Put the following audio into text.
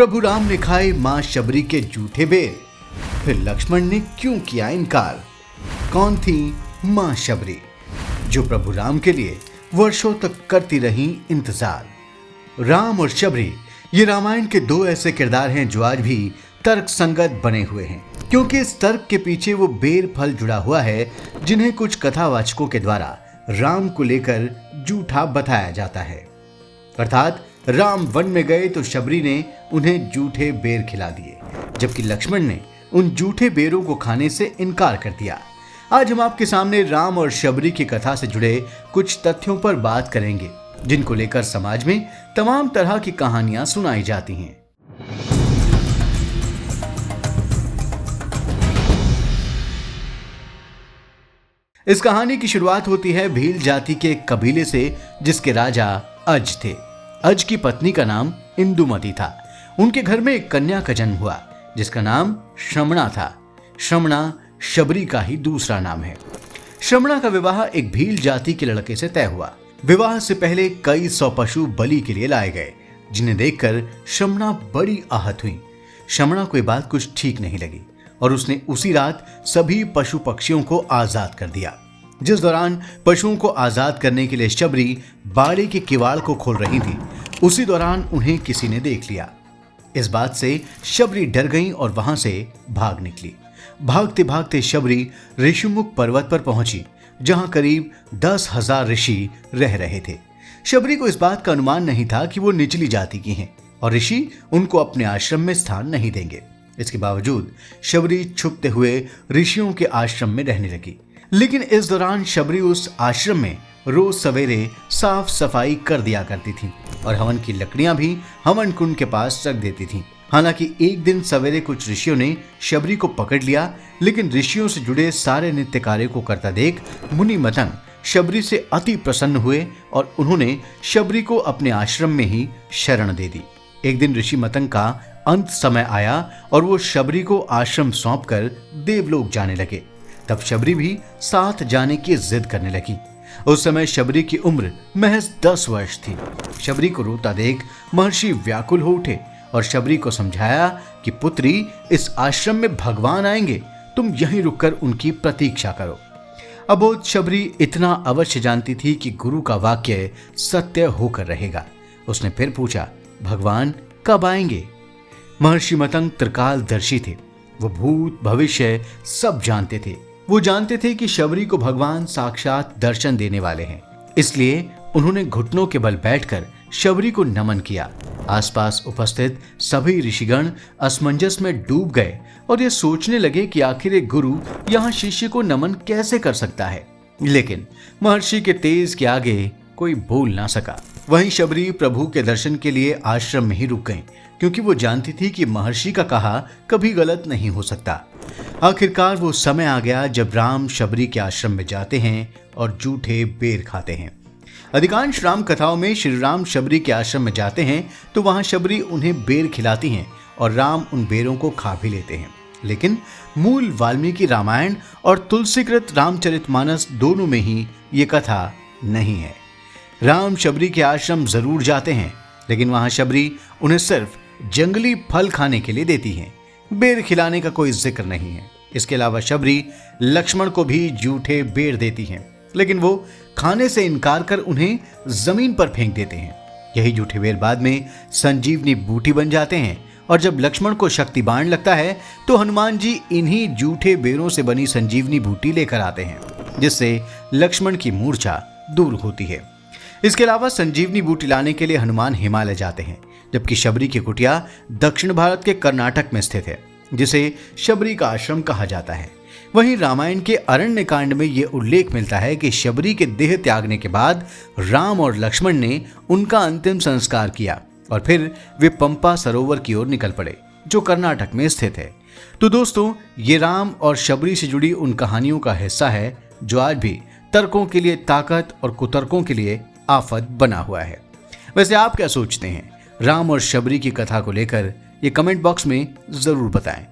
प्रभु राम ने खाए मां शबरी के जूठे बेर, फिर लक्ष्मण ने क्यों किया इनकार। कौन थी मां शबरी जो प्रभु राम के लिए वर्षों तक करती रही इंतजार। राम और शबरी ये रामायण के दो ऐसे किरदार हैं जो आज भी तर्क संगत बने हुए हैं, क्योंकि इस तर्क के पीछे वो बेर फल जुड़ा हुआ है जिन्हें कुछ कथावाचकों के द्वारा राम को लेकर झूठा बताया जाता है। अर्थात राम वन में गए तो शबरी ने उन्हें जूठे बेर खिला दिए, जबकि लक्ष्मण ने उन जूठे बेरों को खाने से इनकार कर दिया। आज हम आपके सामने राम और शबरी की कथा से जुड़े कुछ तथ्यों पर बात करेंगे, जिनको लेकर समाज में तमाम तरह की कहानियां सुनाई जाती हैं। इस कहानी की शुरुआत होती है भील जाति के एक कबीले से, जिसके राजा अज थे। अज की पत्नी का नाम इंदुमती था। उनके घर में एक कन्या का जन्म हुआ जिसका नाम श्रमणा था। श्रमणा शबरी का ही दूसरा नाम है। श्रमणा का विवाह एक भील जाति के लड़के से तय हुआ। विवाह से पहले कई 100 पशु बलि के लिए लाए गए, जिन्हें देखकर श्रमणा बड़ी आहत हुई। श्रमणा को ये बात कुछ ठीक नहीं लगी और उसने उसी रात सभी पशु पक्षियों को आजाद कर दिया। जिस दौरान पशुओं को आजाद करने के लिए शबरी बाड़े के किवाड़ को खोल रही थी, उसी दौरान उन्हें किसी ने देख लिया। इस बात से शबरी डर गई और वहां से भाग निकली। भागते भागते शबरी ऋषिमुख पर्वत पर पहुंची, जहां करीब 10,000 ऋषि रह रहे थे। शबरी को इस बात का अनुमान नहीं था कि वो निचली जाति की हैं और ऋषि उनको अपने आश्रम में स्थान नहीं देंगे। इसके बावजूद शबरी छुपते हुए ऋषियों के आश्रम में रहने लगी। लेकिन इस दौरान शबरी उस आश्रम में रोज सवेरे साफ सफाई कर दिया करती थी और हवन की लकड़ियां भी हवन कुंड के पास रख देती थी। हालांकि एक दिन सवेरे कुछ ऋषियों ने शबरी को पकड़ लिया, लेकिन ऋषियों से जुड़े सारे नित्य कार्य को करता देख मुनि मतंग शबरी से अति प्रसन्न हुए और उन्होंने शबरी को अपने आश्रम में ही शरण दे दी। एक दिन ऋषि मतंग का अंत समय आया और वो शबरी को आश्रम सौंपकर देवलोक जाने लगे। तब शबरी भी साथ जाने की जिद करने लगी। उस समय शबरी की उम्र महज 10 वर्ष थी। शबरी को रोता देख महर्षि व्याकुल हो उठे और शबरी को समझाया कि पुत्री, इस आश्रम में भगवान आएंगे, तुम यहीं रुककर उनकी प्रतीक्षा करो। अबोध शबरी इतना अवश्य जानती थी कि गुरु का वाक्य सत्य होकर रहेगा। उसने फिर पूछा, भगवान कब आएंगे? महर्षि मतंग त्रिकालदर्शी थे। वो भूत भविष्य सब जानते थे। वो जानते थे कि शबरी को भगवान साक्षात दर्शन देने वाले हैं। इसलिए उन्होंने घुटनों के बल बैठकर शबरी को नमन किया। आसपास उपस्थित सभी ऋषिगण असमंजस में डूब गए और ये सोचने लगे कि आखिर एक गुरु यहाँ शिष्य को नमन कैसे कर सकता है। लेकिन महर्षि के तेज के आगे कोई बोल ना सका। वहीं शबरी प्रभु के दर्शन के लिए आश्रम में ही रुक गईं, क्योंकि वो जानती थी कि महर्षि का कहा कभी गलत नहीं हो सकता। आखिरकार वो समय आ गया जब राम शबरी के आश्रम में जाते हैं और जूठे बेर खाते हैं। अधिकांश राम कथाओं में श्री राम शबरी के आश्रम में जाते हैं तो वहां शबरी उन्हें बेर खिलाती हैं और राम उन बेरों को खा भी लेते हैं। लेकिन मूल वाल्मीकि रामायण और तुलसीकृत रामचरितमानस दोनों में ही ये कथा नहीं है। राम शबरी के आश्रम जरूर जाते हैं, लेकिन वहां शबरी उन्हें सिर्फ जंगली फल खाने के लिए देती हैं। बेर खिलाने का कोई जिक्र नहीं है। इसके अलावा शबरी लक्ष्मण को भी जूठे बेर देती हैं, लेकिन वो खाने से इनकार कर उन्हें जमीन पर फेंक देते हैं। यही जूठे बेर बाद में संजीवनी बूटी बन जाते हैं और जब लक्ष्मण को शक्ति बाण लगता है तो हनुमान जी इन्हीं जूठे बेरों से बनी संजीवनी बूटी लेकर आते हैं, जिससे लक्ष्मण की मूर्छा दूर होती है। इसके अलावा संजीवनी बूटी लाने के लिए हनुमान हिमालय जाते हैं, जबकि शबरी की कुटिया दक्षिण भारत के कर्नाटक में स्थित है, जिसे शबरी का आश्रम कहा जाता है। वहीं रामायण के अरण्य कांड में यह उल्लेख मिलता है कि शबरी के देह त्यागने के बाद राम और लक्ष्मण ने उनका अंतिम संस्कार किया और फिर वे पंपा सरोवर की ओर निकल पड़े, जो कर्नाटक में स्थित है। तो दोस्तों, ये राम और शबरी से जुड़ी उन कहानियों का हिस्सा है जो आज भी तर्कों के लिए ताकत और कुतर्कों के लिए आफत बना हुआ है। वैसे आप क्या सोचते हैं राम और शबरी की कथा को लेकर? ये कमेंट बॉक्स में जरूर बताएं।